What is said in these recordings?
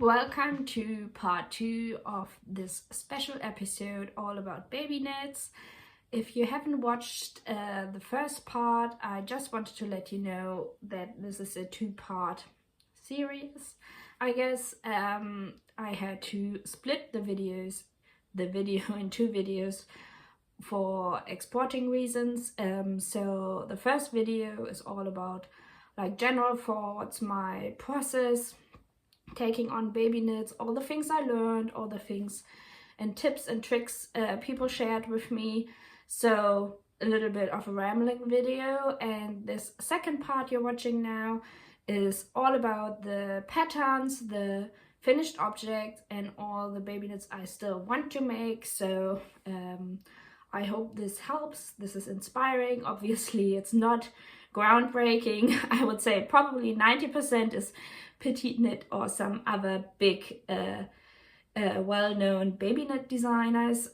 Welcome to part 2 of this special episode all about baby knits. If you haven't watched the first part, I just wanted to let you know that this is a 2-part series. I guess I had to split the video in 2 videos for exporting reasons. So the first video is all about like general thoughts, my process taking on baby knits, all the things I learned, all the things and tips and tricks people shared with me. So a little bit of a rambling video. And this second part you're watching now is all about the patterns, the finished objects, and all the baby knits I still want to make. So I hope this helps. This is inspiring. Obviously it's not groundbreaking. I would say probably 90% is petite knit or some other big well-known baby knit designers,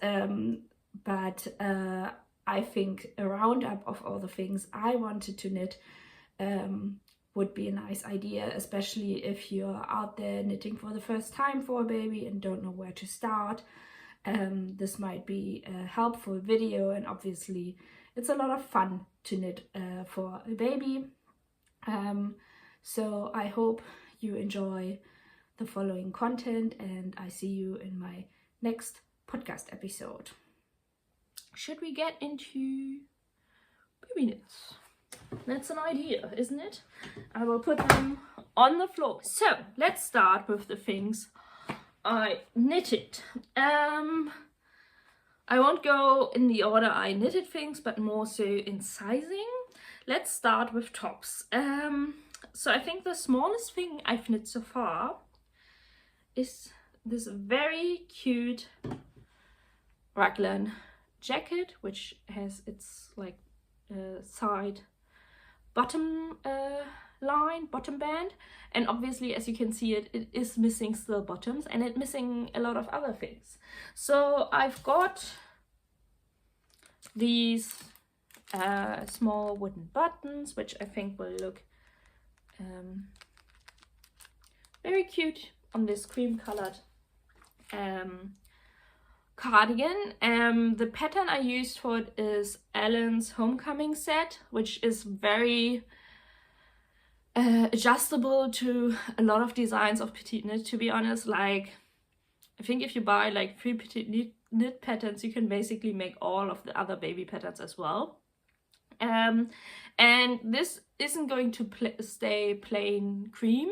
but I think a roundup of all the things I wanted to knit would be a nice idea, especially if you're out there knitting for the first time for a baby and don't know where to start. This might be a helpful video, and obviously it's a lot of fun to knit for a baby. So I hope you enjoy the following content, and I see you in my next podcast episode. Should we get into baby knits? That's an idea, isn't it? I will put them on the floor. So let's start with the things I knitted. I won't go in the order I knitted things, but more so in sizing. Let's start with tops. So I think the smallest thing I've knit so far is this very cute raglan jacket, which has its like side bottom bottom band, and obviously as you can see it is missing still bottoms, and it's missing a lot of other things. So I've got these small wooden buttons, which I think will look very cute on this cream colored cardigan. The pattern I used for it is Allen's Homecoming set, which is very adjustable to a lot of designs of petite knit, to be honest. Like, I think if you buy like 3 petite knit patterns, you can basically make all of the other baby patterns as well. And this isn't going to stay plain cream.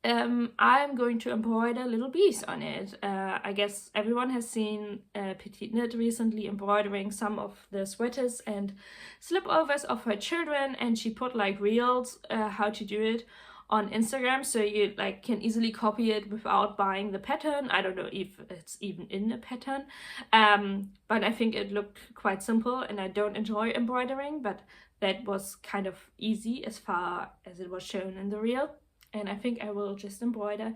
I'm going to embroider little bees on it. I guess everyone has seen petite knit recently embroidering some of the sweaters and slipovers of her children, and she put like reels how to do it on Instagram, so you like can easily copy it without buying the pattern. I don't know if it's even in a pattern, but I think it looked quite simple, and I don't enjoy embroidering, but that was kind of easy as far as it was shown in the reel. And I think I will just embroider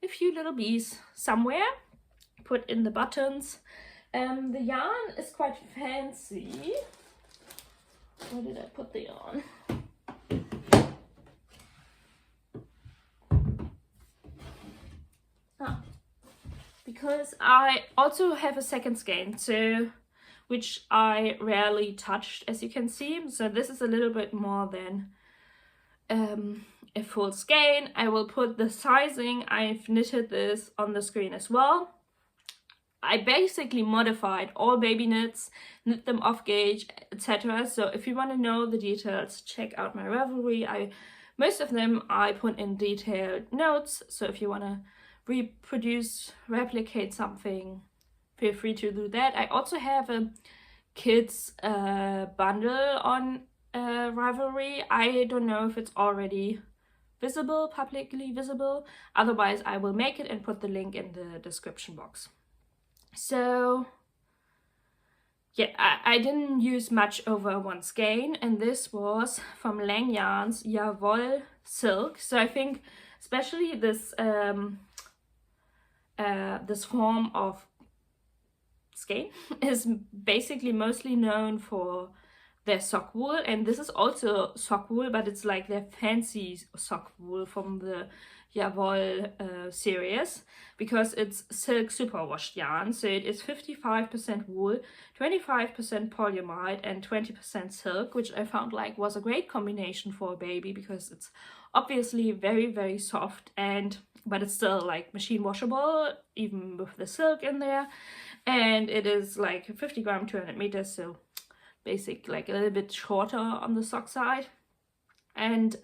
a few little bees somewhere, put in the buttons. The yarn is quite fancy. Where did I put the yarn? Because I also have a second skein, so which I rarely touched, as you can see. So this is a little bit more than a full skein. I will put the sizing. I've knitted this on the screen as well. I basically modified all baby knits, knit them off gauge, etc. So if you want to know the details, check out my Ravelry. Most of them I put in detailed notes, so if you want to replicate something, feel free to do that. I also have a kids bundle on Ravelry. I don't know if it's already visible, publicly visible. Otherwise I will make it and put the link in the description box. So yeah, I didn't use much over one skein, and this was from Lang Yarn's Jawohl Silk. So I think especially this this form of skein is basically mostly known for their sock wool, and this is also sock wool, but it's like their fancy sock wool from the Jawohl series, because it's silk superwash yarn. So it is 55% wool, 25% polyamide and 20% silk, which I found like was a great combination for a baby, because it's obviously very, very soft, and but it's still like machine washable even with the silk in there. And it is like 50 gram, 200 meters, so basic, like a little bit shorter on the sock side. And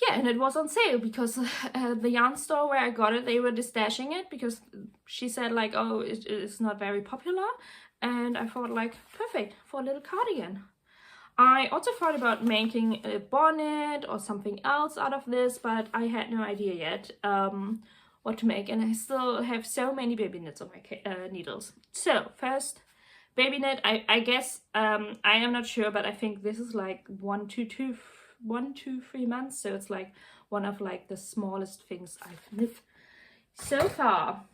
yeah, and it was on sale because the yarn store where I got it, they were destashing it because she said like, oh, it's not very popular. And I thought like, perfect for a little cardigan. I also thought about making a bonnet or something else out of this, but I had no idea yet what to make, and I still have so many baby knits on my needles. So first, baby knit, I guess, I am not sure, but I think this is like 1 to 3 months, so it's like one of like the smallest things I've knit so far.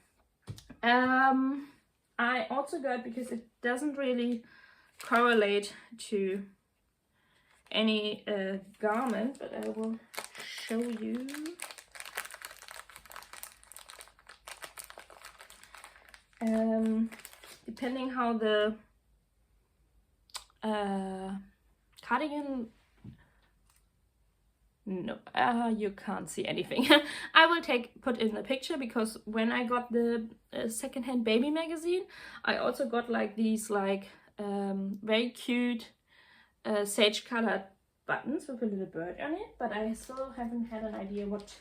I also got, because it doesn't really correlate to any garment, but I will show you. Depending how the cardigan, no, you can't see anything. I will put in the picture, because when I got the secondhand baby magazine, I also got like these like very cute sage colored buttons with a little bird on it, but I still haven't had an idea what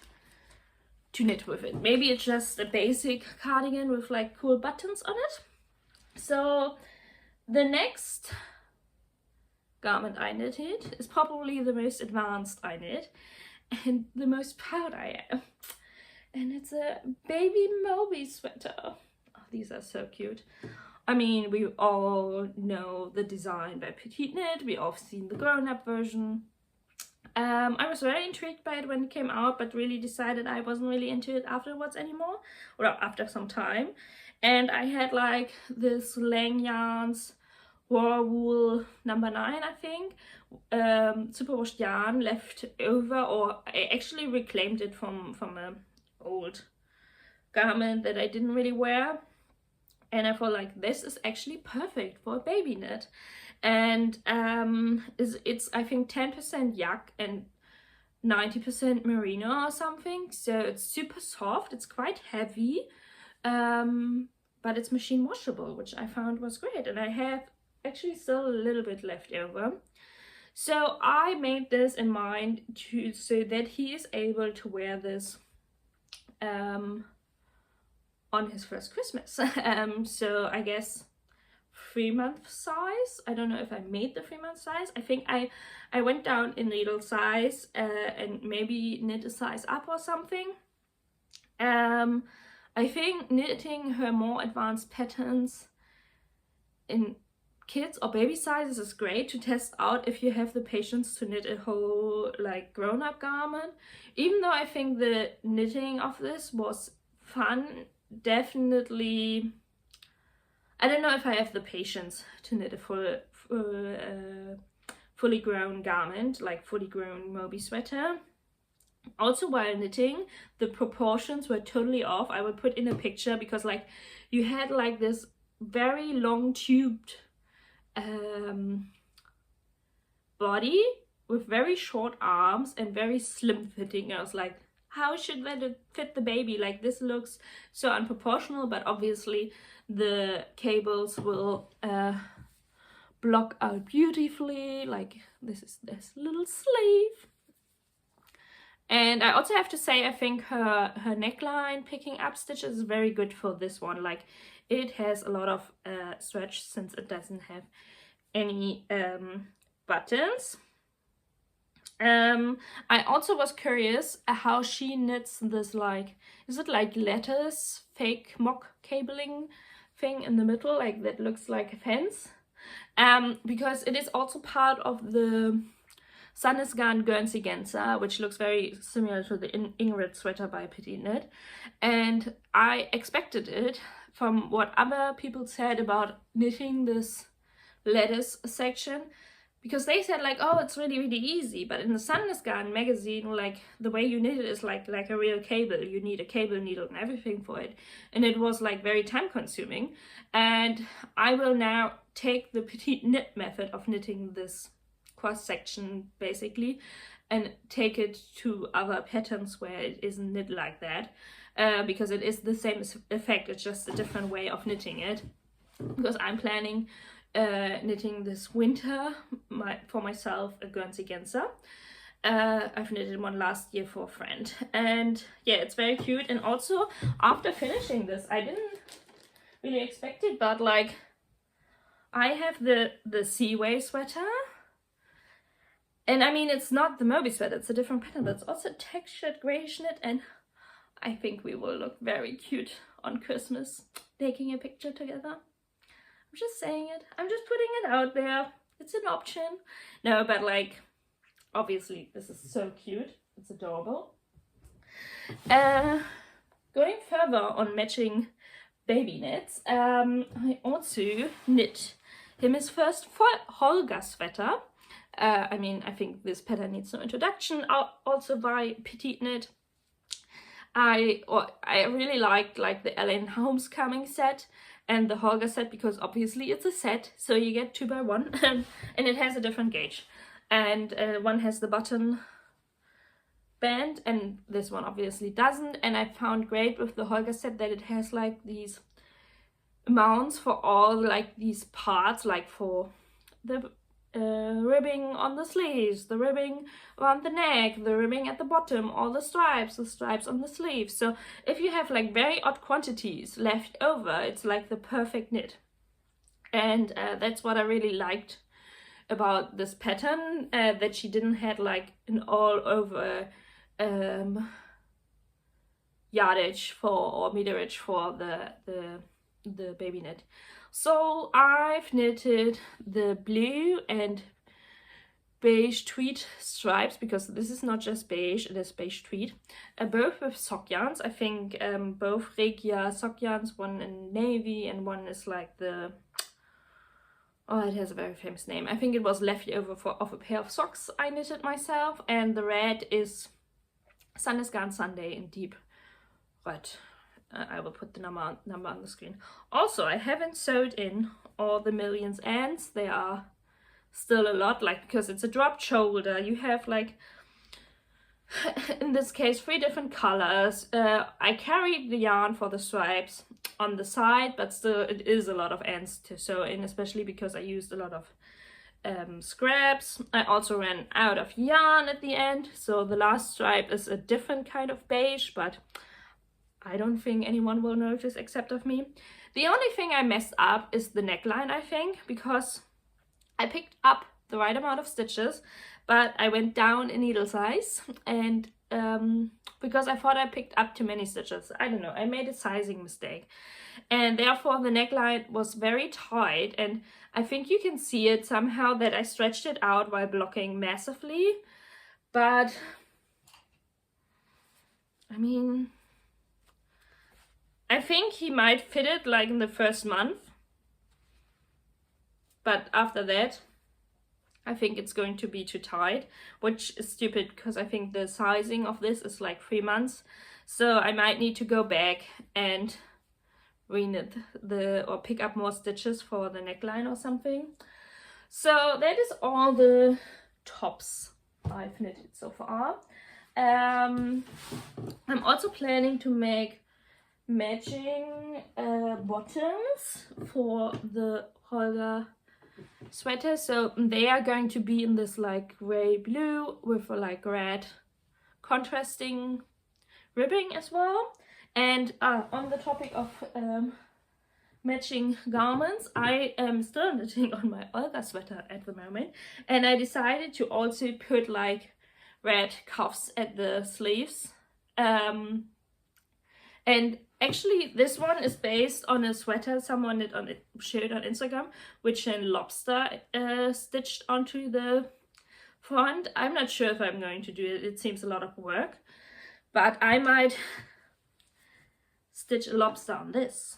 to knit with it. Maybe it's just a basic cardigan with like cool buttons on it. So the next garment I knitted is probably the most advanced I knit and the most proud I am, and it's a baby Moby sweater. Oh, these are so cute. I mean, we all know the design by Petite Knit, we all seen the grown-up version. I was very intrigued by it when it came out, but really decided I wasn't really into it afterwards anymore, or after some time. And I had like this Lang Yarns Raw Wool number 9, I think, superwash yarn left over, or I actually reclaimed it from an old garment that I didn't really wear. And I felt like this is actually perfect for a baby knit. And it's I think 10% yak and 90% merino or something. So it's super soft, it's quite heavy, but it's machine washable, which I found was great. And I have actually still a little bit left over. So I made this in mind so that he is able to wear this on his first Christmas. So I guess 3-month size. I don't know if I made the 3-month size. I think I went down in needle size and maybe knit a size up or something. I think knitting her more advanced patterns in kids or baby sizes is great to test out if you have the patience to knit a whole like grown-up garment. Even though I think the knitting of this was fun, definitely I don't know if I have the patience to knit a fully grown garment, like fully grown Moby sweater. Also, while knitting, the proportions were totally off. I will put in a picture, because like you had like this very long tubed body with very short arms and very slim fitting. I was like, how should that fit the baby? Like, this looks so unproportional, but obviously the cables will block out beautifully. Like, this is this little sleeve. And I also have to say, I think her neckline picking up stitches is very good for this one. Like, it has a lot of stretch since it doesn't have any buttons. I also was curious how she knits this, like, is it like lettuce fake mock cabling thing in the middle, like that looks like a fence, because it is also part of the Sunnis Garn Guernsey Genza, which looks very similar to the Ingrid sweater by Petite Knit, and I expected it from what other people said about knitting this lettuce section. because they said like, oh, it's really, really easy, but in the Sandnesgarn magazine, like the way you knit it is like a real cable. You need a cable needle and everything for it, and it was like very time consuming. And I will now take the petite knit method of knitting this cross section basically and take it to other patterns where it isn't knit like that, because it is the same effect, it's just a different way of knitting it. Because I'm planning knitting this winter for myself a Guernsey Genser. I've knitted one last year for a friend, and yeah, it's very cute. And also after finishing this, I didn't really expect it, but like I have the Seaway sweater, and I mean it's not the Moby sweater, it's a different pattern, but it's also textured grayish knit, and I think we will look very cute on Christmas taking a picture together. I'm just saying it. I'm just putting it out there. It's an option. No, but like, obviously this is so cute. It's adorable. Going further on matching baby knits, I also knit him his first Holger sweater. I mean, I think this pattern needs no introduction. Also by Petite Knit. I really like the Ellen Homecoming set and the Holger set, because obviously it's a set, so you get 2 by 1 and it has a different gauge, and one has the button band and this one obviously doesn't. And I found great with the Holger set that it has like these mounts for all like these parts, like for the ribbing on the sleeves, the ribbing around the neck, the ribbing at the bottom, all the stripes on the sleeves. So if you have like very odd quantities left over, it's like the perfect knit. And that's what I really liked about this pattern, that she didn't have like an all over yardage or meterage for the baby knit. So I've knitted the blue and beige tweed stripes, because this is not just beige, it is beige tweed, both with sock yarns. I think both Regia sock yarns, one in navy and one is like the, oh, it has a very famous name. I think it was left over of a pair of socks I knitted myself, and the red is Sandnesgarn Sunday in deep red. I will put the number on the screen. Also, I haven't sewed in all the millions ends. There are still a lot, like, because it's a dropped shoulder. You have like, in this case, 3 different colors. I carried the yarn for the stripes on the side, but still it is a lot of ends to sew in, especially because I used a lot of scraps. I also ran out of yarn at the end, so the last stripe is a different kind of beige, but I don't think anyone will notice except of me. The only thing I messed up is the neckline, I think, because I picked up the right amount of stitches, but I went down in needle size, and because I thought I picked up too many stitches. I don't know, I made a sizing mistake, and therefore the neckline was very tight, and I think you can see it somehow that I stretched it out while blocking massively, but I mean, I think he might fit it like in the first month, but after that I think it's going to be too tight, which is stupid because I think the sizing of this is like 3 months, so I might need to go back and reknit or pick up more stitches for the neckline or something. So that is all the tops I've knitted so far. I'm also planning to make matching bottoms for the Holger sweater, so they are going to be in this like gray blue with a like red contrasting ribbing as well. And on the topic of matching garments, I am still knitting on my Olga sweater at the moment, and I decided to also put like red cuffs at the sleeves, and actually this one is based on a sweater someone shared on Instagram, which an lobster stitched onto the front. I'm not sure if I'm going to do it, it seems a lot of work, but I might stitch a lobster on this.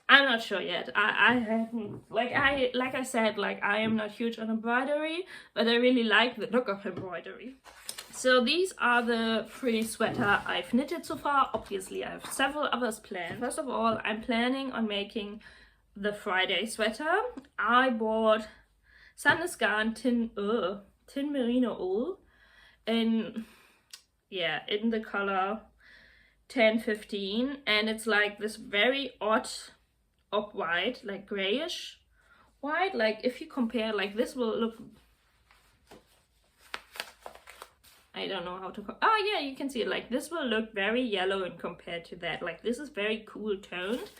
I'm not sure yet. I haven't, like I said, like I am not huge on embroidery, but I really like the look of embroidery. So these are the 3 sweater I've knitted so far. Obviously I have several others planned. First of all, I'm planning on making the Friday sweater. I bought Sandnes Garn tin merino wool in the color 1015, and it's like this very odd off-white, like grayish white. Like if you compare, like this will look, I don't know how to yeah, you can see it. Like this will look very yellow and compared to that. Like this is very cool toned,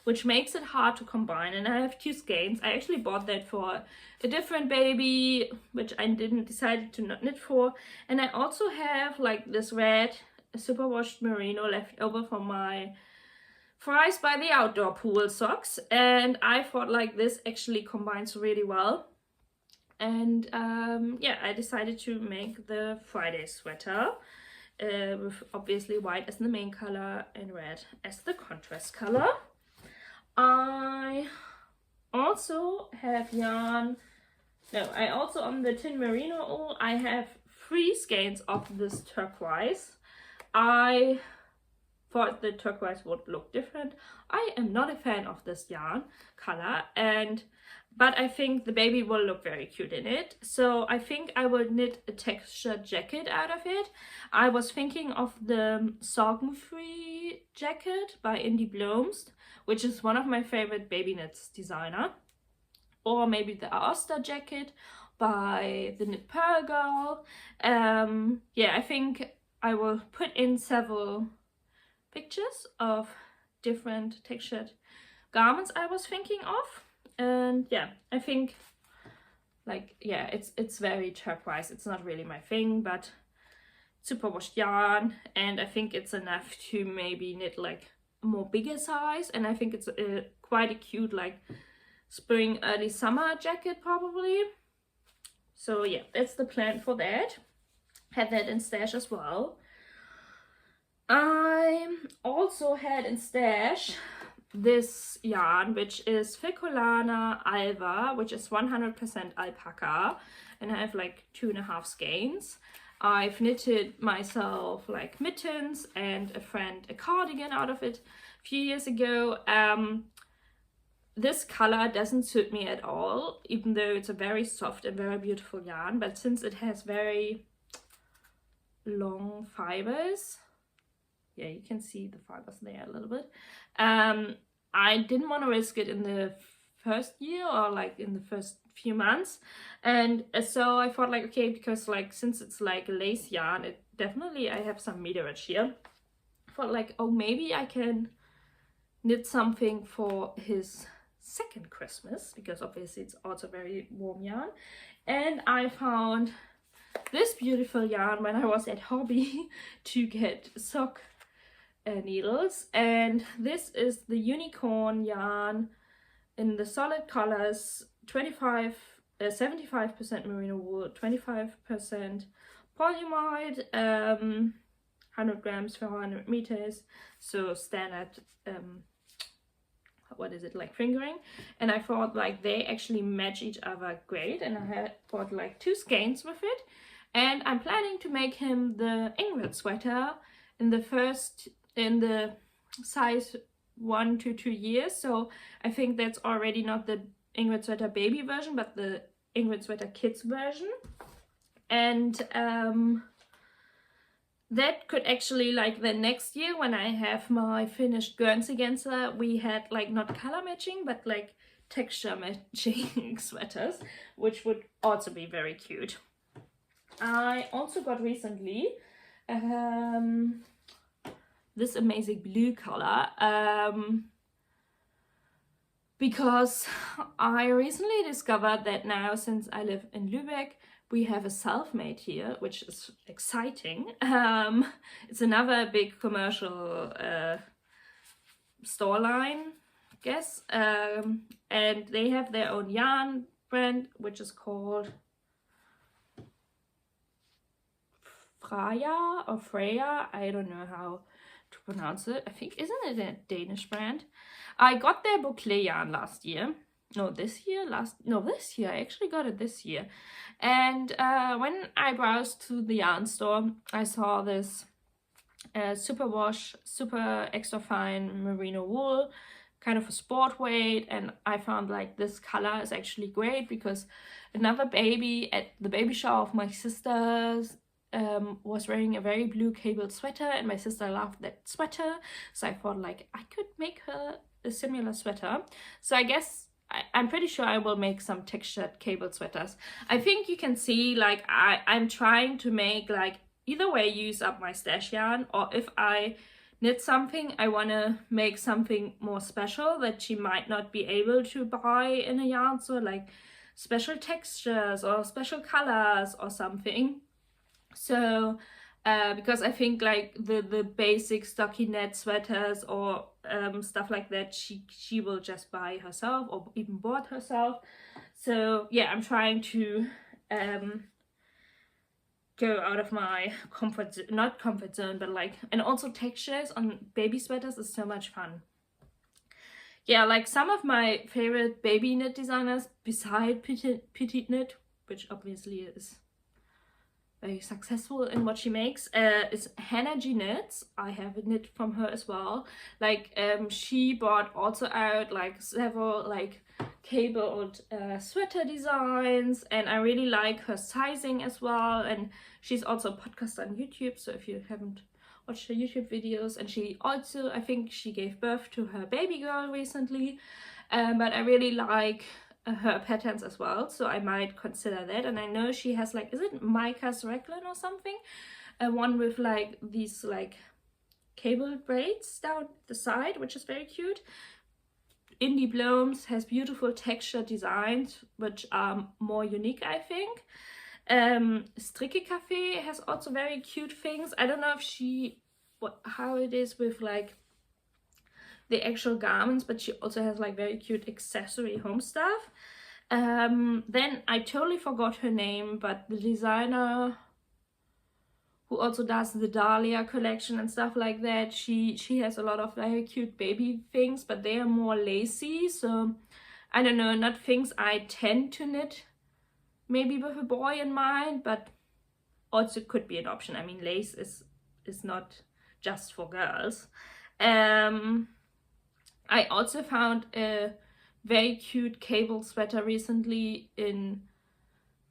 which makes it hard to combine. And I have 2 skeins. I actually bought that for a different baby, which I didn't decide to not knit for. And I also have like this red superwashed merino left over from my Fries by the Outdoor Pool socks. And I thought like this actually combines really well. And yeah, I decided to make the Friday sweater with obviously white as the main color and red as the contrast color. I also have yarn. No, I also, on the tin merino wool, I have 3 skeins of this turquoise. I thought the turquoise would look different. I am not a fan of this yarn color, but I think the baby will look very cute in it. So I think I will knit a textured jacket out of it. I was thinking of the Sorgenfree jacket by Indie Blomst, which is one of my favorite baby knits designer. Or maybe the Aosta jacket by the Knit Pearl Girl. Yeah, I think I will put in several pictures of different textured garments I was thinking of. And yeah, I think like, yeah, it's very turquoise. It's not really my thing, but superwashed yarn, and I think it's enough to maybe knit like a more bigger size. And I think it's quite a cute like spring early summer jacket probably. So yeah, that's the plan for that. Had that in stash as well. I also had in stash this yarn, which is Ficolana Alva, which is 100% alpaca, and I have like 2.5 skeins. I've knitted myself like mittens and a friend a cardigan out of it a few years ago. This color doesn't suit me at all, even though it's a very soft and very beautiful yarn, but since it has very long fibers, yeah, you can see the fibers there a little bit. I didn't want to risk it in the first year or like in the first few months, and so I thought like, okay, because like since it's like a lace yarn, it definitely, I have some meterage here. I thought like, oh, maybe I can knit something for his second Christmas, because obviously it's also very warm yarn. And I found this beautiful yarn when I was at Hobby to get sock needles, and this is the unicorn yarn in the solid colors, 75% merino wool, 25% polyamide, 100 grams for 100 meters, so standard what is it, like fingering. And I thought like they actually match each other great, and I had bought like 2 skeins with it, and I'm planning to make him the Ingrid sweater in the size 1 to 2 years. So I think that's already not the Ingrid sweater baby version, but the Ingrid sweater kids version. And that could actually, like the next year when I have my finished Guernsey Genser, we had like not color matching but like texture matching sweaters, which would also be very cute. I also got recently this amazing blue color, because I recently discovered that now, since I live in Lübeck, we have a self-made here, which is exciting. It's another big commercial store line, I guess, and they have their own yarn brand, which is called Freya, I don't know how to pronounce it. I think, isn't it a Danish brand? I got their boucle yarn last year. No, this year? This year. I actually got it this year. And when I browsed to the yarn store, I saw this superwash, super extra fine merino wool, kind of a sport weight, and I found like this color is actually great because another baby at the baby shower of my sister's was wearing a very blue cabled sweater, and my sister loved that sweater, so I thought like I could make her a similar sweater. So I guess I'm pretty sure I will make some textured cabled sweaters. I think you can see like I'm trying to make like either way use up my stash yarn, or if I knit something, I want to make something more special that she might not be able to buy in a yarn store, like special textures or special colors or something. So because I think like the basic stockinette sweaters or stuff like that, she will just buy herself or even bought herself. So yeah, I'm trying to go out of my not comfort zone, but like, and also textures on baby sweaters is so much fun. Yeah, like some of my favorite baby knit designers beside Petite Knit, which obviously is very successful in what she makes, is Hannah G Knits. I have a knit from her as well. Like she brought also out like several like cabled sweater designs, and I really like her sizing as well. And she's also a podcaster on YouTube, so if you haven't watched her YouTube videos, and she also, I think she gave birth to her baby girl recently, but I really like her patterns as well, so I might consider that. And I know she has like, is it Micah's Raglan or something, one with like these like cabled braids down the side, which is very cute. Indie Blooms has beautiful texture designs which are more unique, I think. Stricke Cafe has also very cute things. I don't know if how it is with like the actual garments, but she also has like very cute accessory home stuff. Then I totally forgot her name, but the designer who also does the Dahlia collection and stuff like that, she has a lot of very cute baby things, but they are more lacy, so I don't know, not things I tend to knit maybe with a boy in mind, but also could be an option. I mean, lace is not just for girls. I also found a very cute cable sweater recently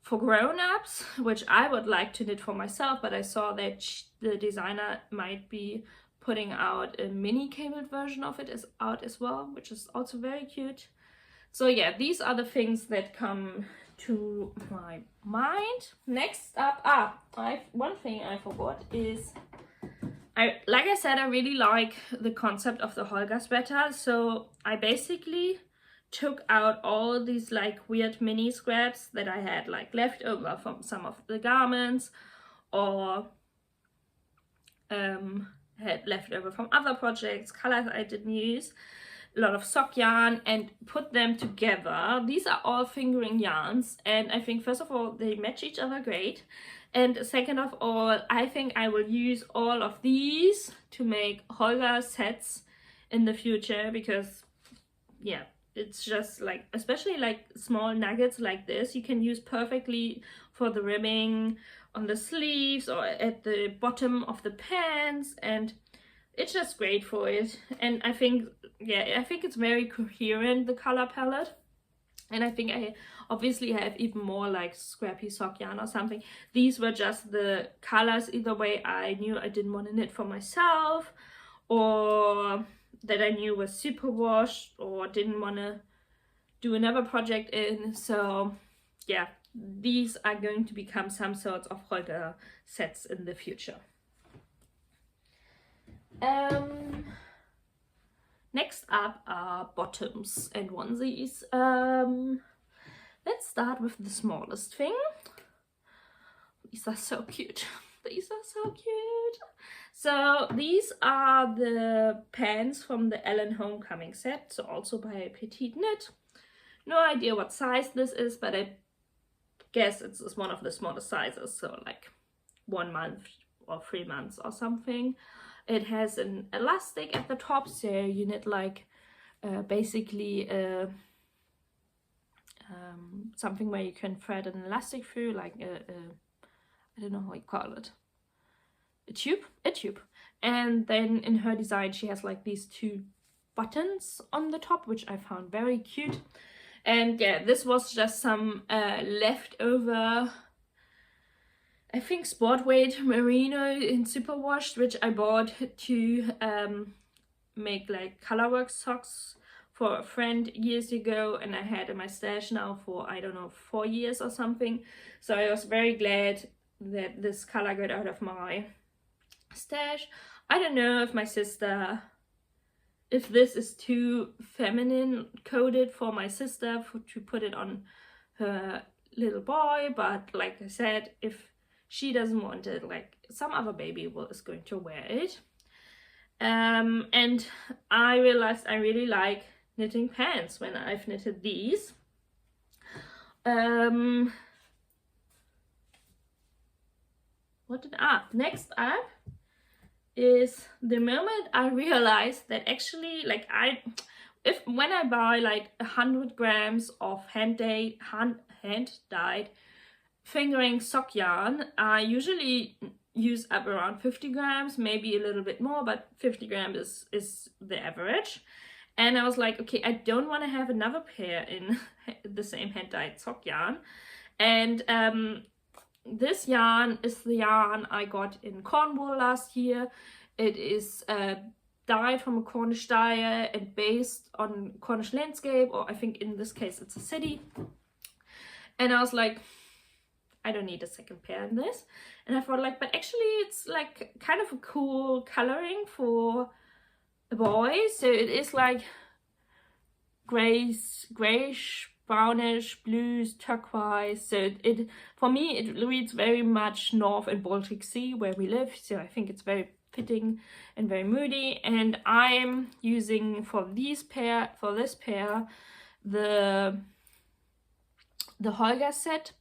for grown-ups, which I would like to knit for myself, but I saw that the designer might be putting out a mini cabled version of it out as well, which is also very cute. So yeah, these are the things that come to my mind. Next up, one thing I forgot is, like I said, I really like the concept of the Holger sweater, so I basically took out all these like weird mini scraps that I had like left over from some of the garments, or had left over from other projects, colors I didn't use, a lot of sock yarn, and put them together. These are all fingering yarns, and I think first of all they match each other great, and second of all I think I will use all of these to make Holger sets in the future, because yeah, it's just like, especially like small nuggets like this, you can use perfectly for the ribbing on the sleeves or at the bottom of the pants, and it's just great for it. And I think, yeah, I think it's very coherent, the color palette. And I think I obviously have even more like scrappy sock yarn or something. These were just the colors, either way I knew I didn't want to knit for myself, or that I knew was super washed or didn't want to do another project in. So yeah, these are going to become some sorts of Holger sets in the future. Next up are bottoms and onesies. Let's start with the smallest thing. These are so cute. These are so cute. So these are the pants from the Ellen Homecoming set, so also by Petite Knit. No idea what size this is, but I guess it's one of the smallest sizes, so like 1 month or 3 months or something. It has an elastic at the top, so you knit like basically something where you can thread an elastic through, like I don't know how you call it, a tube. And then in her design she has like these 2 buttons on the top, which I found very cute. And yeah, this was just some leftover, I think, sport weight merino in superwash, which I bought to make like colorwork socks for a friend years ago, and I had in my stash now for, I don't know, 4 years or something. So I was very glad that this color got out of my stash. I don't know if my sister, if this is too feminine coded for my sister to put it on her little boy, but like I said, if she doesn't want it, like some other baby is going to wear it. And I realized I really like knitting pants when I've knitted these. Next up is the moment I realized that actually, like, when I buy like 100 grams of hand dyed fingering sock yarn, I usually use up around 50 grams, maybe a little bit more, but 50 grams is the average. And I was like, okay, I don't want to have another pair in the same hand dyed sock yarn. And this yarn is the yarn I got in Cornwall last year. It is dyed from a Cornish dyer and based on Cornish landscape, or I think in this case it's a city. And I was like, I don't need a second pair in this. And I thought, like, but actually it's like kind of a cool coloring for a boy. So it is like grayish, brownish, blues, turquoise. So it for me it reads very much North and Baltic Sea where we live. So I think it's very fitting and very moody. And I'm using for this pair the Holger set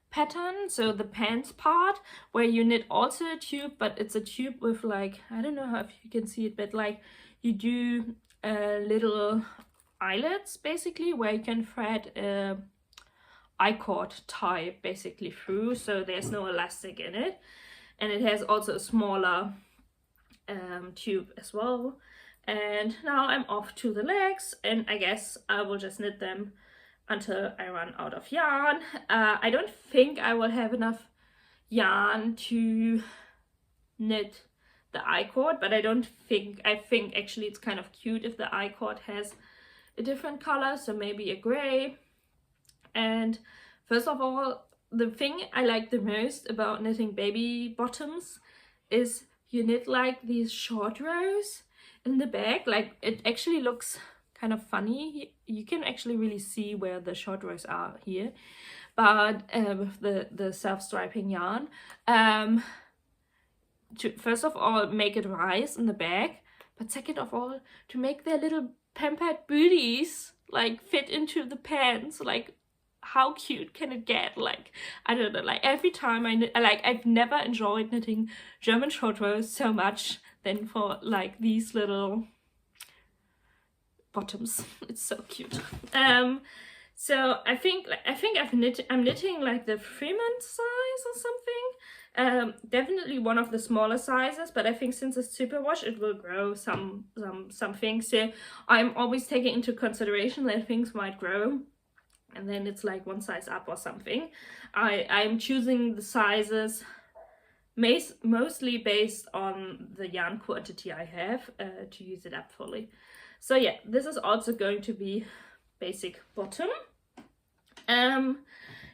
pattern, so the pants part, where you knit also a tube, but it's a tube with like, I don't know if you can see it, but like you do little eyelets basically where you can thread a I-cord tie basically through, so there's no elastic in it. And it has also a smaller tube as well. And now I'm off to the legs, and I guess I will just knit them until I run out of yarn. I don't think I will have enough yarn to knit the I-cord, but I think actually it's kind of cute if the I-cord has a different color, so maybe a gray. And first of all, the thing I like the most about knitting baby bottoms is you knit like these short rows in the back. Like, it actually looks kind of funny. You can actually really see where the short rows are here, but with the self-striping yarn, to first of all make it rise in the back, but second of all to make their little pampered booties like fit into the pants. Like, how cute can it get? Like, I don't know, like every time I knit, like, I've never enjoyed knitting German short rows so much than for like these little bottoms. It's so cute. So I think I'm knitting like the 3-month size or something. Definitely one of the smaller sizes, but I think since it's superwash it will grow something. So I'm always taking into consideration that things might grow, and then it's like one size up or something. I'm choosing the sizes mostly based on the yarn quantity I have to use it up fully. So yeah, this is also going to be basic bottom.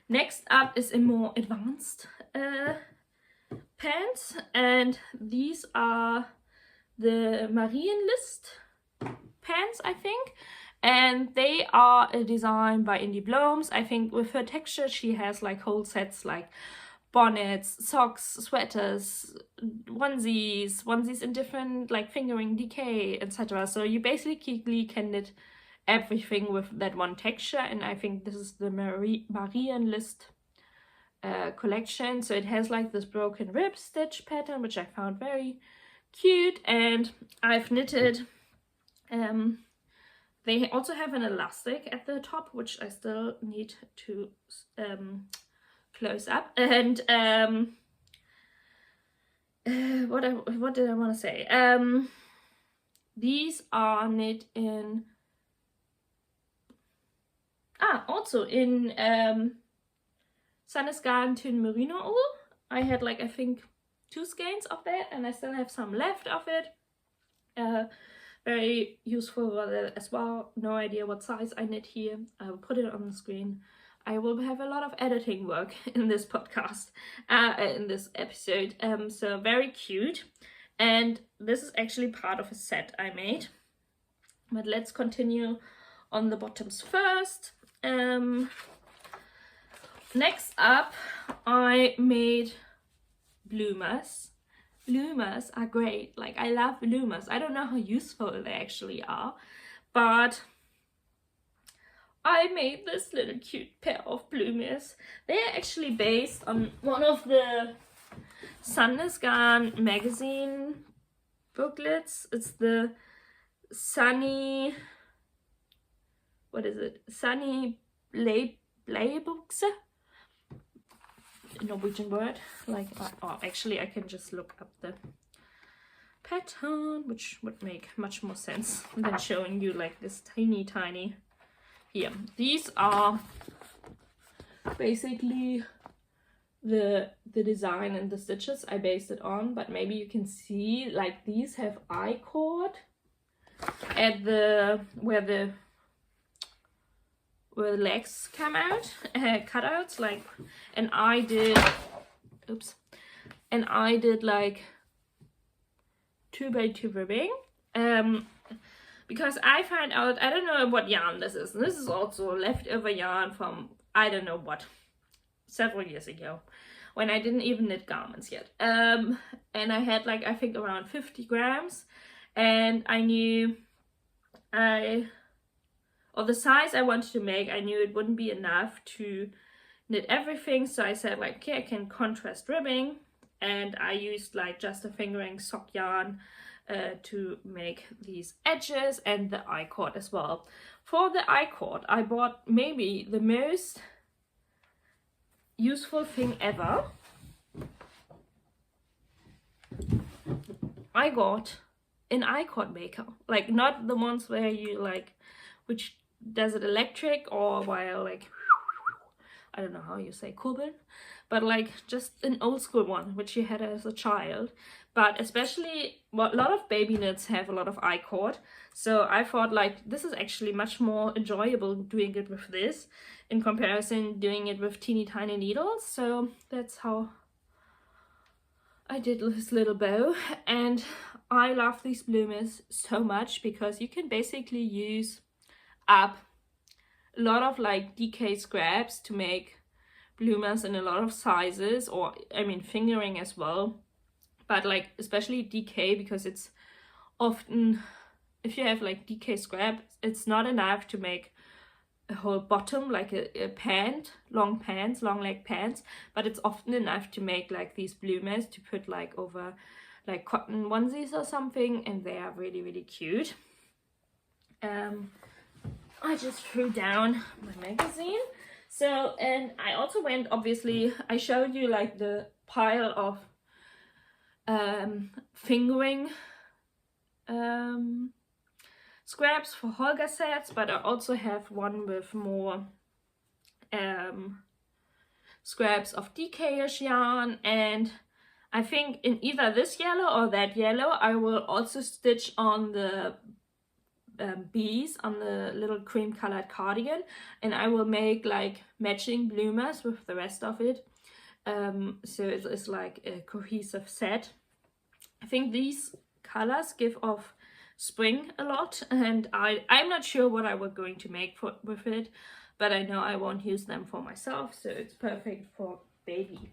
Next up is a more advanced pants, and these are the Marienlist pants, I think. And they are a design by Indie Bloms. I think with her texture she has like whole sets like bonnets, socks, sweaters, onesies in different like fingering, decay, etc. So you basically can knit everything with that one texture, and I think this is the Marienlist collection. So it has like this broken rib stitch pattern, which I found very cute, and I've knitted. They also have an elastic at the top, which I still need to close up. And what did I want to say? These are knit in also in Sandnesgarn Tynn Merino wool. I had like, I think 2 skeins of that, and I still have some left of it. Very useful for that as well. No idea what size I knit here. I will put it on the screen. I will have a lot of editing work in this podcast, in this episode. So very cute. And this is actually part of a set I made. But let's continue on the bottoms first. Next up, I made bloomers. Bloomers are great. Like, I love bloomers. I don't know how useful they actually are, but I made this little cute pair of bloomers. They're actually based on one of the Sandnesgarn magazine booklets. It's the Sunny, what is it? Sunny Bleibuchse? Norwegian word. Like, oh, actually I can just look up the pattern, which would make much more sense than showing you like this tiny here. These are basically the design and the stitches I based it on, but maybe you can see like these have I-cord at the where the legs come out, cutouts, like, and I did like 2x2 ribbing, because I found out, I don't know what yarn this is. This is also leftover yarn from, I don't know what, several years ago, when I didn't even knit garments yet. And I had like, I think around 50 grams, and I knew or the size I wanted to make, I knew it wouldn't be enough to knit everything. So I said like, okay, I can contrast ribbing, and I used like just a fingering sock yarn to make these edges and the I-cord as well. For the I-cord, I bought maybe the most useful thing ever. I got an I-cord maker, like not the ones where you like, which does it electric or while like, I don't know how you say kurbeln, but like just an old school one which you had as a child. But especially a lot of baby knits have a lot of I-cord, so I thought like this is actually much more enjoyable doing it with this in comparison doing it with teeny tiny needles. So that's how I did this little bow, and I love these bloomers so much because you can basically use up a lot of like DK scraps to make bloomers in a lot of sizes, or I mean fingering as well, but like especially DK, because it's often, if you have like DK scrap, it's not enough to make a whole bottom, like a pant, long leg pants, but it's often enough to make like these bloomers to put like over like cotton onesies or something, and they are really cute. I just threw down my magazine. So, and I also went, obviously, I showed you like the pile of fingering scraps for Holga sets, but I also have one with more scraps of DK-ish yarn, and I think in either this yellow or that yellow I will also stitch on the bees on the little cream colored cardigan, and I will make like matching bloomers with the rest of it, so it's like a cohesive set. I think these colors give off spring a lot, and I'm not sure what I was going to make with it, but I know I won't use them for myself, so it's perfect for baby.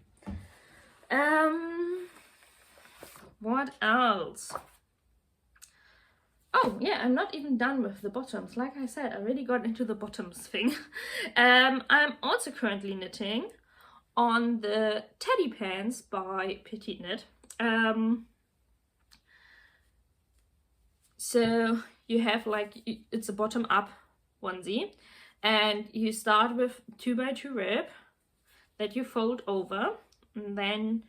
What else? Oh yeah, I'm not even done with the bottoms. Like I said, I really got into the bottoms thing. I'm also currently knitting on the teddy pants by Petite Knit. So you have like, it's a bottom up onesie, and you start with 2x2 rib that you fold over, and then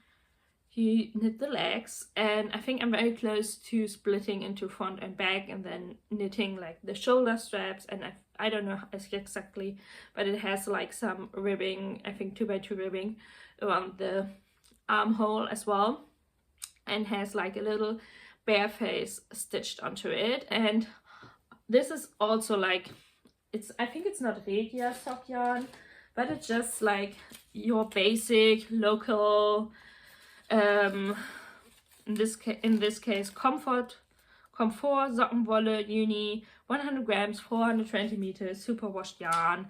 you knit the legs. And I think I'm very close to splitting into front and back, and then knitting like the shoulder straps, and I don't know exactly, but it has like some ribbing, I think 2x2 ribbing around the armhole as well, and has like a little bear face stitched onto it. And this is also like, I think it's not Regia sock yarn, but it's just like your basic local, in this case, comfort Sockenwolle Uni, 100 grams, 420 meters, super washed yarn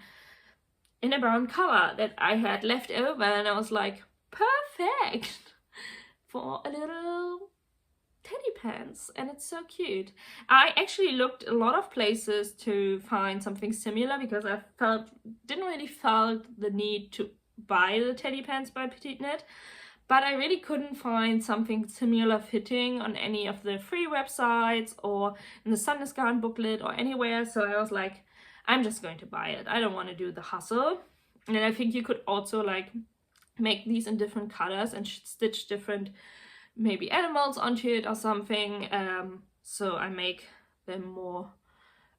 in a brown color that I had left over, and I was like, perfect for a little teddy pants, and it's so cute. I actually looked a lot of places to find something similar, because I didn't really felt the need to buy the teddy pants by Petite Knit, but I really couldn't find something similar fitting on any of the free websites or in the Sandnesgarn booklet or anywhere. So I was like, I'm just going to buy it. I don't want to do the hustle. And I think you could also like make these in different colors and stitch different maybe animals onto it or something. So I make them more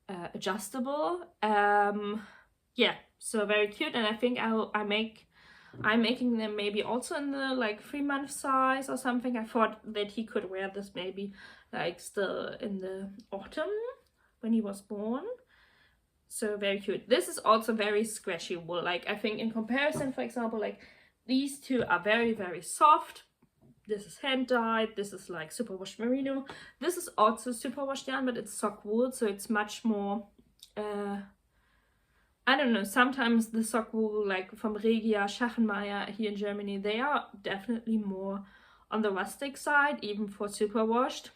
adjustable. Yeah, so very cute. And I think I'm making them maybe also in the like 3-month size or something. I thought that he could wear this maybe like still in the autumn when he was born. So very cute. This is also very scratchy wool. Like I think in comparison, for example, like these two are very, very soft. This is hand dyed. This is like superwash merino. This is also superwash yarn, but it's sock wool, so it's much more I don't know, sometimes the sock wool like from Regia, Schachenmeier here in Germany, they are definitely more on the rustic side, even for superwashed.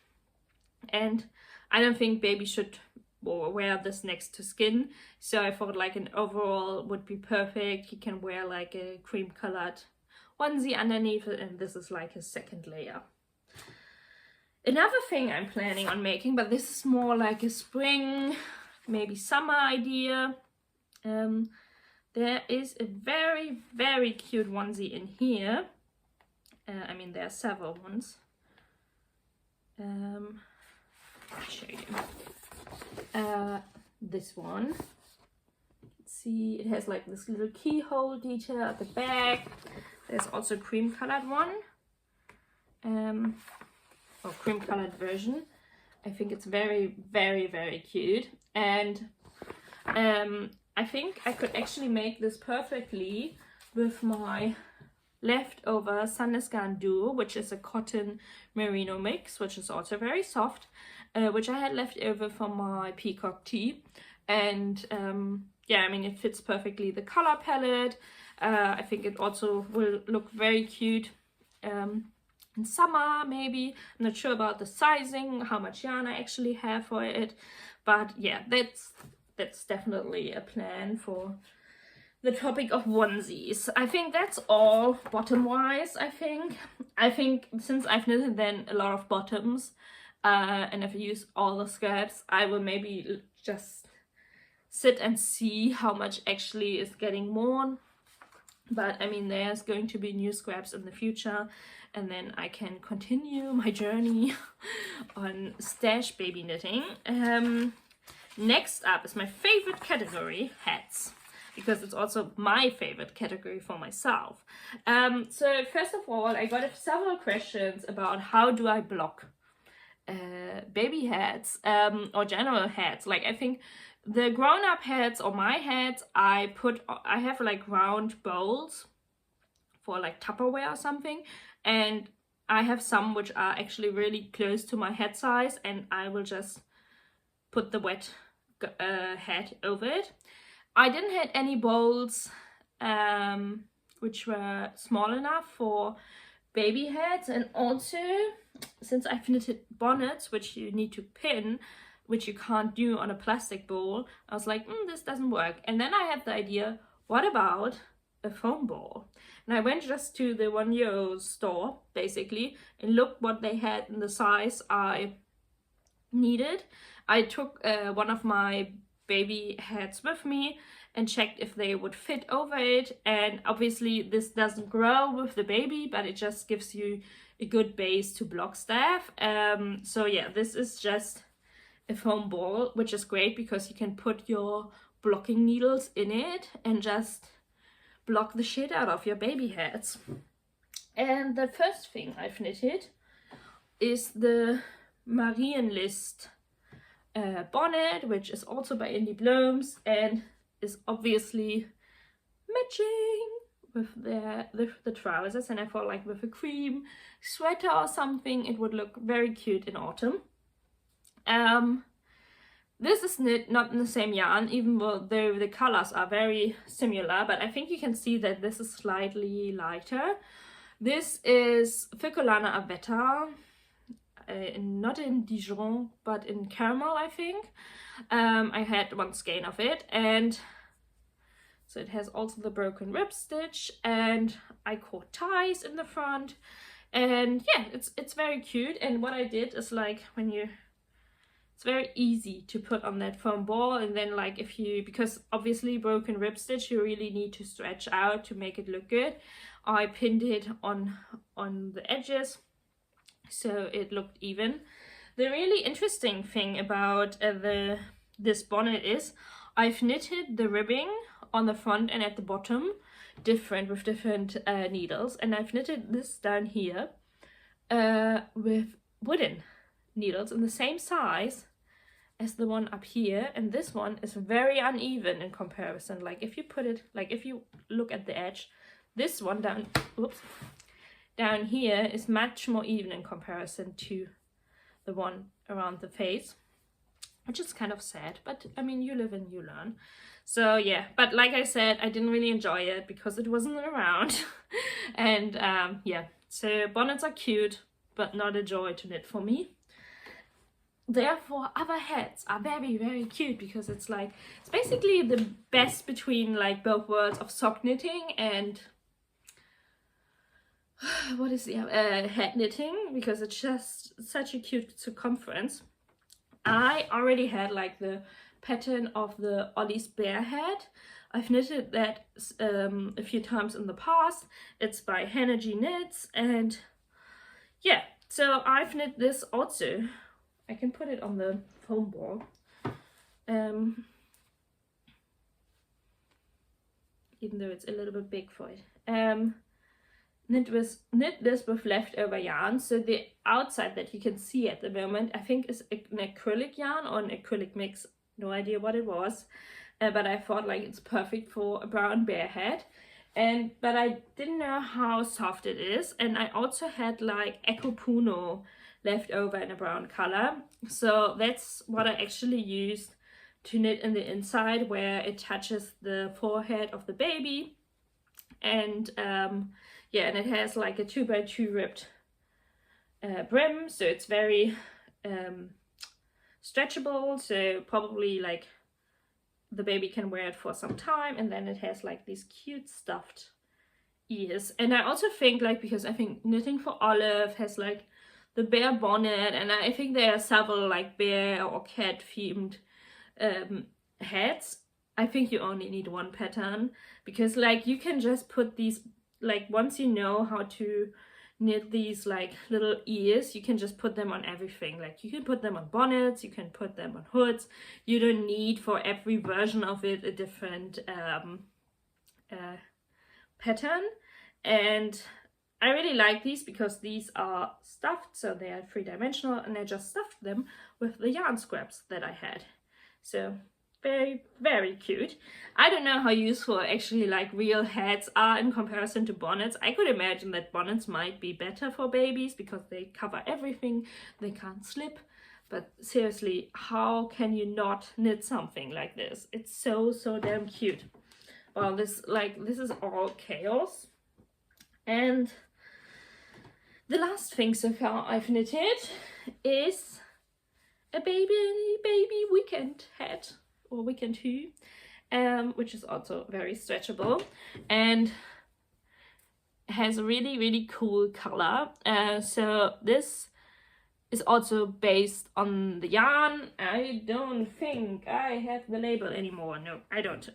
And I don't think baby should wear this next to skin, so I thought like an overall would be perfect. He can wear like a cream colored onesie underneath it, and this is like his second layer. Another thing I'm planning on making, but this is more like a spring, maybe summer idea. There is a very, very cute onesie in here. I mean, there are several ones. I'll show you. This one. Let's see, it has like this little keyhole detail at the back. There's also a cream colored one. Or cream colored version. I think it's very, very, very cute. And I think I could actually make this perfectly with my leftover Sandnesgarn Duo, which is a cotton merino mix, which is also very soft, which I had left over from my peacock tee. And yeah, I mean, it fits perfectly the color palette. I think it also will look very cute in summer, maybe. I'm not sure about the sizing, how much yarn I actually have for it, but yeah, that's definitely a plan for the topic of onesies. I think that's all bottom wise. I think since I've knitted then a lot of bottoms and I've used all the scraps, I will maybe just sit and see how much actually is getting worn. But I mean, there's going to be new scraps in the future, and then I can continue my journey on stash baby knitting. Next up is my favorite category, hats, because it's also my favorite category for myself. So first of all, I got several questions about how do I block baby hats or general hats. Like I think the grown-up hats or my hats, I have like round bowls for like Tupperware or something, and I have some which are actually really close to my head size, and I will just put the wet hat over it. I didn't have any bowls which were small enough for baby hats, and also since I've knitted bonnets which you need to pin, which you can't do on a plastic bowl, I was like, this doesn't work. And then I had the idea, what about a foam ball? And I went just to the €1 store basically and looked what they had in the size I needed. I took one of my baby hats with me and checked if they would fit over it, and obviously this doesn't grow with the baby, but it just gives you a good base to block stuff. So yeah, this is just a foam ball, which is great because you can put your blocking needles in it and just block the shit out of your baby hats. And the first thing I've knitted is the Marienlist bonnet, which is also by Indie Blooms and is obviously matching with the trousers, and I thought like with a cream sweater or something it would look very cute in autumn. This is knit not in the same yarn, even though the colors are very similar, but I think you can see that this is slightly lighter. This is Ficolana Avetta, not in Dijon, but in caramel, I think. I had one skein of it, and so it has also the broken rib stitch, and I caught ties in the front, and yeah, it's very cute. And what I did is like it's very easy to put on that foam ball, and then like if you, because obviously broken rib stitch you really need to stretch out to make it look good, I pinned it on the edges so it looked even. The really interesting thing about this bonnet is I've knitted the ribbing on the front and at the bottom different with different needles, and I've knitted this down here with wooden needles in the same size as the one up here, and this one is very uneven in comparison. Like if you put it, like if you look at the edge, this one down here is much more even in comparison to the one around the face, which is kind of sad, but I mean, you live and you learn. So yeah, but like I said, I didn't really enjoy it because it wasn't around. And yeah, so bonnets are cute, but not a joy to knit for me. Therefore, other hats are very, very cute because it's like, it's basically the best between like both worlds of sock knitting and what is the hat knitting, because it's just such a cute circumference. I already had like the pattern of the Ollie's bear hat. I've knitted that a few times in the past. It's by Hannah G Knits, and yeah, so I've knit this also. I can put it on the foam ball. Even though it's a little bit big for it. Knit this with leftover yarn. So the outside that you can see at the moment, I think is an acrylic yarn or an acrylic mix. No idea what it was. But I thought like it's perfect for a brown bear hat. But I didn't know how soft it is. And I also had like Eco Puno left over in a brown color, so that's what I actually used to knit in the inside where it touches the forehead of the baby. And yeah, and it has like a 2x2 ribbed brim, so it's very stretchable, so probably like the baby can wear it for some time. And then it has like these cute stuffed ears. And I also think like, because I think Knitting for Olive has like the bear bonnet, and I think there are several like bear or cat themed hats. I think you only need one pattern, because like you can just put these, like once you know how to knit these like little ears, you can just put them on everything. Like you can put them on bonnets, you can put them on hoods. You don't need for every version of it a different pattern. And I really like these because these are stuffed, so they are 3-dimensional, and I just stuffed them with the yarn scraps that I had. So very, very cute. I don't know how useful actually like real hats are in comparison to bonnets. I could imagine that bonnets might be better for babies because they cover everything, they can't slip. But seriously, how can you not knit something like this? It's so, so damn cute. Well, this is all chaos. And the last thing so far I've knitted is a baby weekend hat, or weekend hue, which is also very stretchable and has a really, really cool color. So this is also based on the yarn. I don't think I have the label anymore. No, I don't.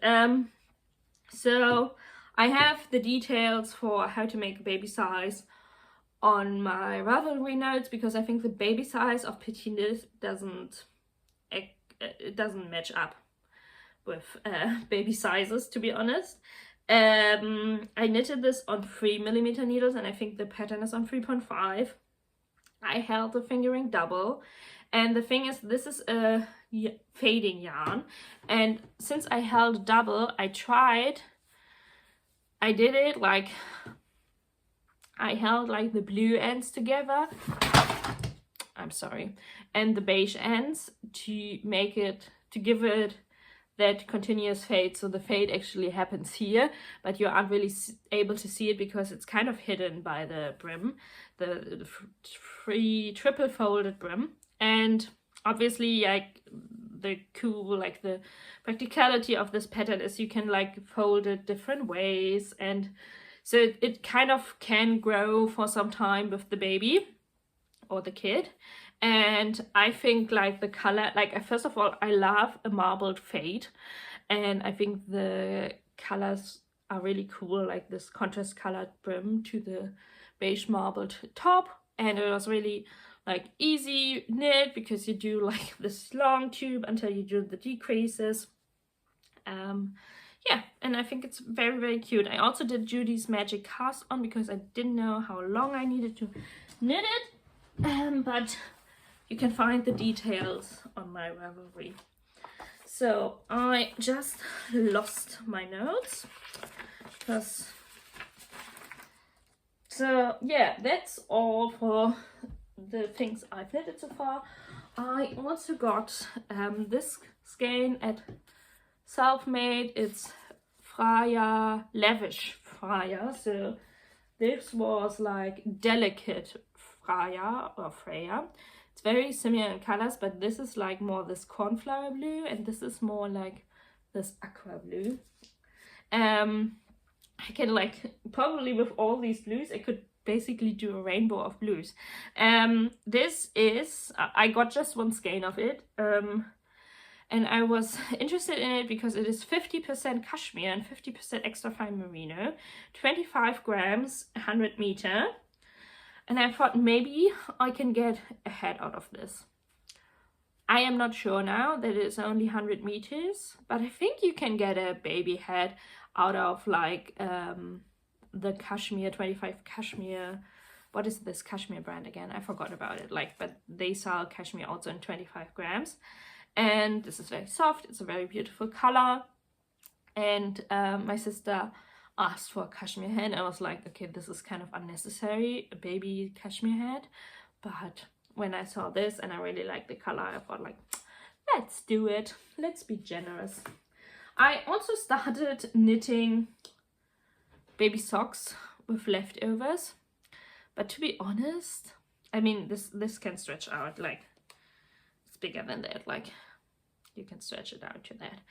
So I have the details for how to make a baby size on my Ravelry notes, because I think the baby size of petit knit doesn't match up with baby sizes, to be honest. I knitted this on 3mm needles, and I think the pattern is on 3.5. I held the fingering double, and the thing is, this is a fading yarn, and since I held double, I did it like, I held like the blue ends together, I'm sorry, and the beige ends to make it, to give it that continuous fade. So the fade actually happens here, but you aren't really able to see it because it's kind of hidden by the brim, the triple folded brim. And obviously, like, the cool, like, the practicality of this pattern is you can like fold it different ways, and so it kind of can grow for some time with the baby or the kid. And I think like the color, like, first of all, I love a marbled fade, and I think the colors are really cool, like this contrast colored brim to the beige marbled top. And it was really like easy knit because you do like this long tube until you do the decreases. Yeah, and I think it's very, very cute. I also did Judy's magic cast on because I didn't know how long I needed to knit it, but you can find the details on my Ravelry. So I just lost my notes because, so yeah, that's all for the things I've knitted so far. I also got this skein at Selfmade. It's Freya, lavish Freya. So this was like delicate Freya or Freya. It's very similar in colors, but this is like more this cornflower blue, and this is more like this aqua blue. I can like, probably with all these blues, I could basically do a rainbow of blues. This is, I got just one skein of it, and I was interested in it because it is 50% cashmere and 50% extra fine merino, 25 grams, 100 meter. And I thought maybe I can get a head out of this. I am not sure now that it's only 100 meters, but I think you can get a baby head out of like the cashmere, 25 cashmere. What is this cashmere brand again? I forgot about it. Like, but they sell cashmere also in 25 grams. And this is very soft. It's a very beautiful color. And my sister asked for a cashmere head. I was like, okay, this is kind of unnecessary, a baby cashmere head. But when I saw this and I really liked the color, I thought like, let's do it. Let's be generous. I also started knitting baby socks with leftovers. But to be honest, I mean, this can stretch out, like, it's bigger than that, like, you can stretch it out to that.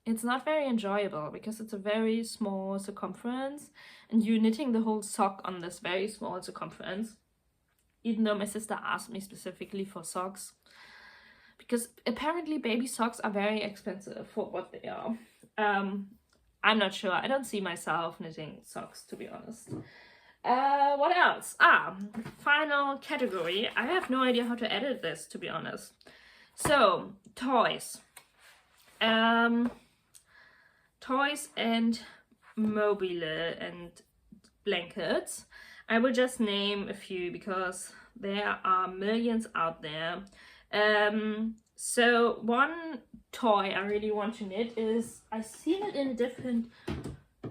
It's not very enjoyable because it's a very small circumference, and you're knitting the whole sock on this very small circumference, even though my sister asked me specifically for socks, because apparently baby socks are very expensive for what they are. I'm not sure. I don't see myself knitting socks, to be honest. What else? Final category. I have no idea how to edit this, to be honest. So, toys. Toys and mobile and blankets. I will just name a few because there are millions out there. So one toy I really want to knit is, I've seen it in different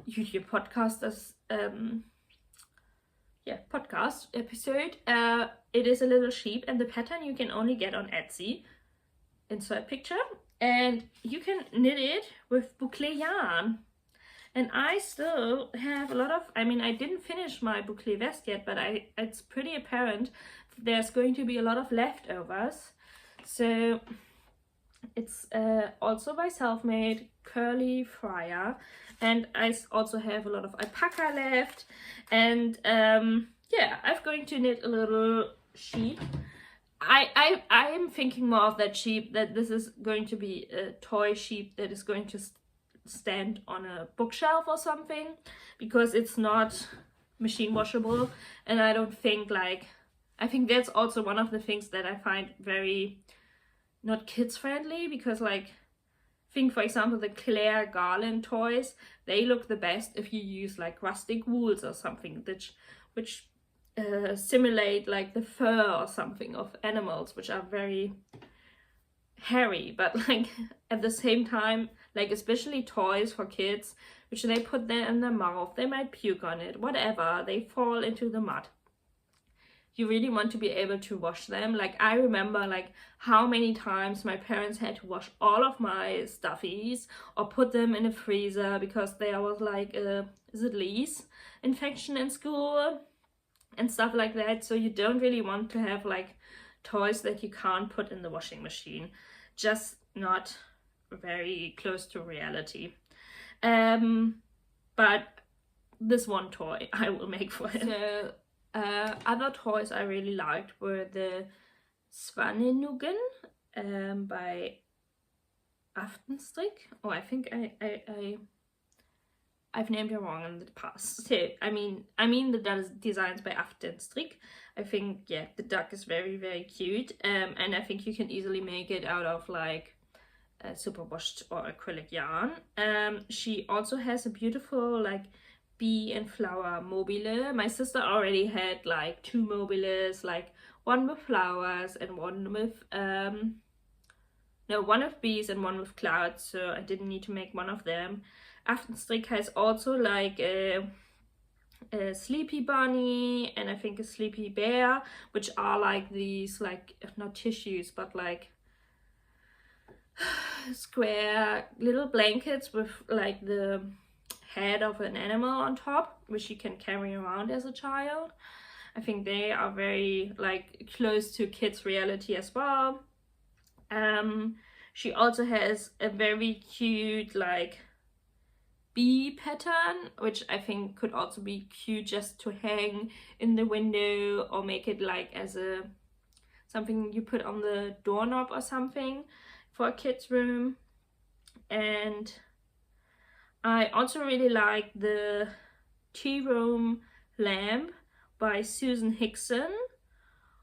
YouTube podcasters, podcast episode. It is a little sheep, and the pattern you can only get on Etsy. Insert picture. And you can knit it with boucle yarn. And I still have a lot of, I mean, I didn't finish my boucle vest yet, but it's pretty apparent there's going to be a lot of leftovers. So it's also by Selfmade, Curly Freya. And I also have a lot of alpaca left. And yeah, I'm going to knit a little sheep. I am thinking more of that sheep, that this is going to be a toy sheep that is going to stand on a bookshelf or something, because it's not machine washable, and I don't think like, I think that's also one of the things that I find very not kids friendly, because like, think for example the Claire Garland toys, they look the best if you use like rustic wools or something which simulate like the fur or something of animals, which are very hairy, but like at the same time, like especially toys for kids, which they put there in their mouth, they might puke on it, whatever, they fall into the mud. You really want to be able to wash them. Like I remember like how many times my parents had to wash all of my stuffies or put them in a freezer because there was like a lease infection in school and stuff like that. So you don't really want to have like toys that you can't put in the washing machine. Just not very close to reality. But this one toy I will make for him. So other toys I really liked were the Svanenuggen by Aftenstrik. Oh, I think I've named it wrong in the past. So, I mean the designs by Aftenstrik. I think, yeah, the duck is very, very cute. And I think you can easily make it out of like superwashed or acrylic yarn. She also has a beautiful like bee and flower mobile. My sister already had like 2 mobiles, like one with flowers and one with one with bees and one with clouds, so I didn't need to make one of them. Aftenstrik has also like a sleepy bunny and I think a sleepy bear, which are like these like not tissues but like square little blankets with like the head of an animal on top, which you can carry around as a child. I think they are very like close to kids' reality as well. She also has a very cute like bee pattern, which I think could also be cute just to hang in the window or make it like as a something you put on the doorknob or something for a kid's room. And I also really like the tea room lamp by Susan Hickson.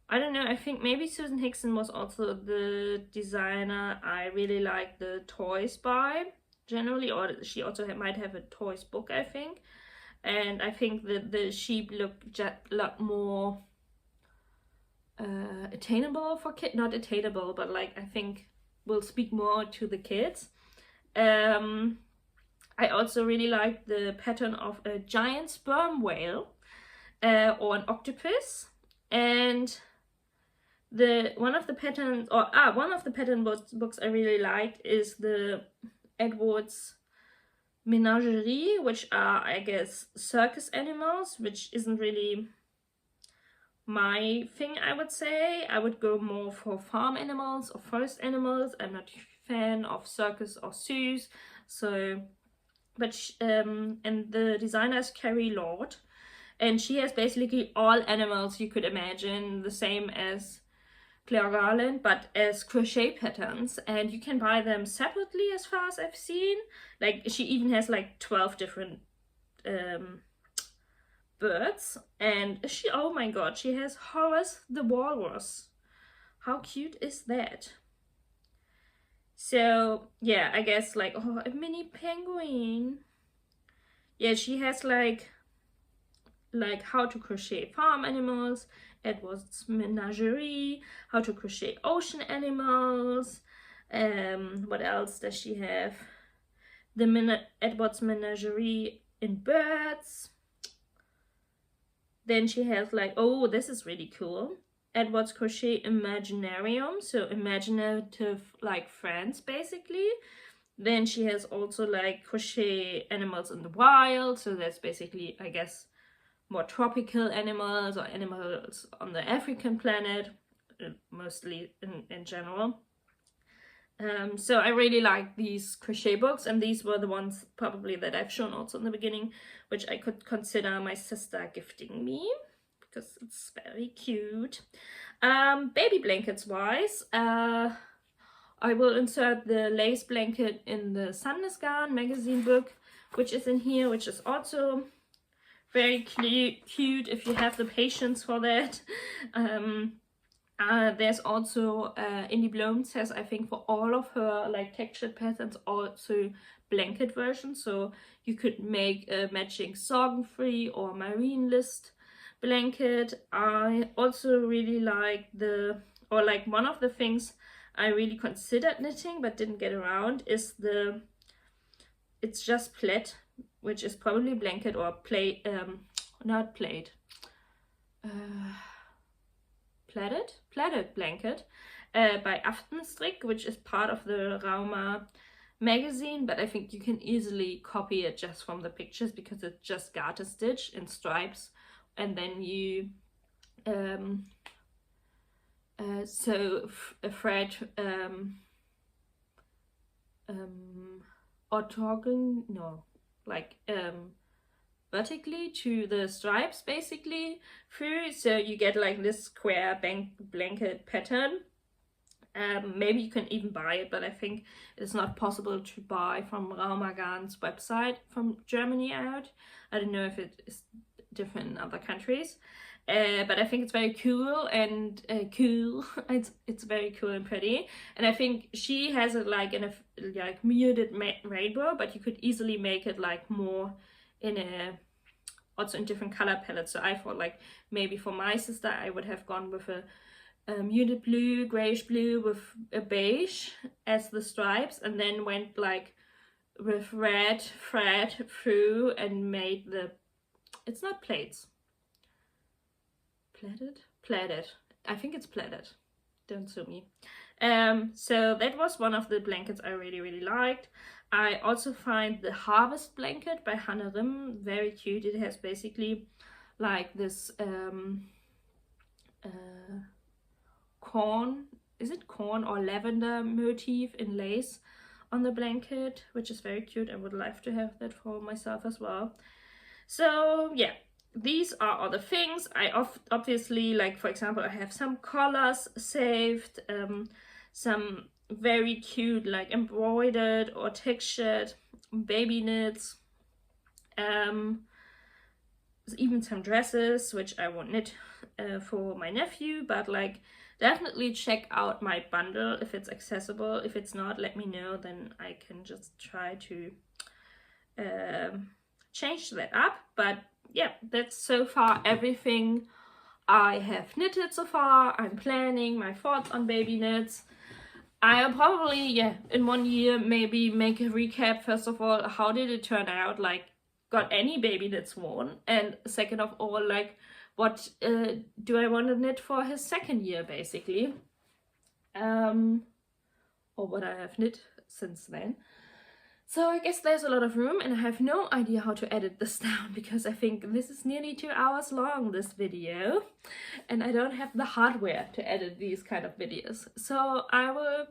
I don't know, I think maybe Susan Hickson was also the designer I really like the toys by generally, or she also might have a toys book, I think. And I think that the sheep look a lot more attainable for kids, not attainable, but like I think will speak more to the kids. I also really like the pattern of a giant sperm whale or an octopus, and one of the pattern books I really liked is the Edward's Menagerie, which are, I guess, circus animals, which isn't really my thing, I would say. I would go more for farm animals or forest animals. I'm not a fan of circus or zoos. So, but and the designer is Carrie Lord, and she has basically all animals you could imagine, the same as Claire Garland, but as crochet patterns, and you can buy them separately as far as I've seen. Like she even has like 12 different birds, and oh my god, she has Horace the walrus. How cute is that? So yeah, I guess like, oh, a mini penguin. Yeah, she has like how to crochet farm animals, Edward's Menagerie, how to crochet ocean animals. What else does she have? Edward's Menagerie in birds. Then she has like, oh, this is really cool, Edward's Crochet Imaginarium, so imaginative like friends basically. Then she has also like crochet animals in the wild, so that's basically, I guess, more tropical animals or animals on the African planet, mostly in general. So I really like these crochet books, and these were the ones probably that I've shown also in the beginning, which I could consider my sister gifting me because it's very cute. Baby blankets wise, I will insert the lace blanket in the Sunless Garden magazine book, which is in here, which is also very cute if you have the patience for that. There's also Indie Blooms has, I think, for all of her like textured patterns, also blanket versions, so you could make a matching sorghum-free or marine list blanket. I also really like one of the things I really considered knitting but didn't get around is it's just plaid, which is probably blanket or plaid, not plaid, plaided blanket by Aftenstrik, which is part of the Rauma magazine, but I think you can easily copy it just from the pictures because it's just garter stitch in stripes, and then you sew a thread vertically to the stripes basically through, so you get like this square blanket pattern. Maybe you can even buy it, but I think it's not possible to buy from Rauma Garn's website from Germany out. I don't know if it is different in other countries. But I think it's very cool and it's very cool and pretty, and I think she has it like in a like muted rainbow, but you could easily make it like more in also in different color palettes. So I thought like maybe for my sister I would have gone with a muted blue, grayish blue with a beige as the stripes, and then went like with red thread through and made it's not plaits. Plaided. I think it's plaided. Don't sue me. So that was one of the blankets I really liked. I also find the Harvest blanket by Hanne Rim very cute. It has basically like this corn or lavender motif in lace on the blanket, which is very cute. I would love to have that for myself as well. So yeah, these are all the things. I obviously, like for example, I have some collars saved, some very cute like embroidered or textured baby knits, even some dresses which I won't knit for my nephew, but like definitely check out my bundle if it's accessible. If it's not, let me know, then I can just try to change that up. But yeah, that's so far everything I have knitted so far. I'm planning my thoughts on baby knits. I'll probably, yeah, in 1 year maybe make a recap. First of all, how did it turn out? Like, got any baby knits worn? And second of all, like, what do I want to knit for his second year, basically? Or what I have knit since then. So I guess there's a lot of room, and I have no idea how to edit this down because I think this is nearly 2 hours long, this video, and I don't have the hardware to edit these kind of videos. So I will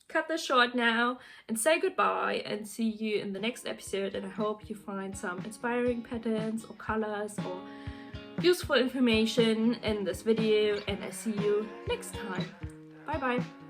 cut this short now and say goodbye and see you in the next episode, and I hope you find some inspiring patterns or colors or useful information in this video, and I see you next time. Bye bye.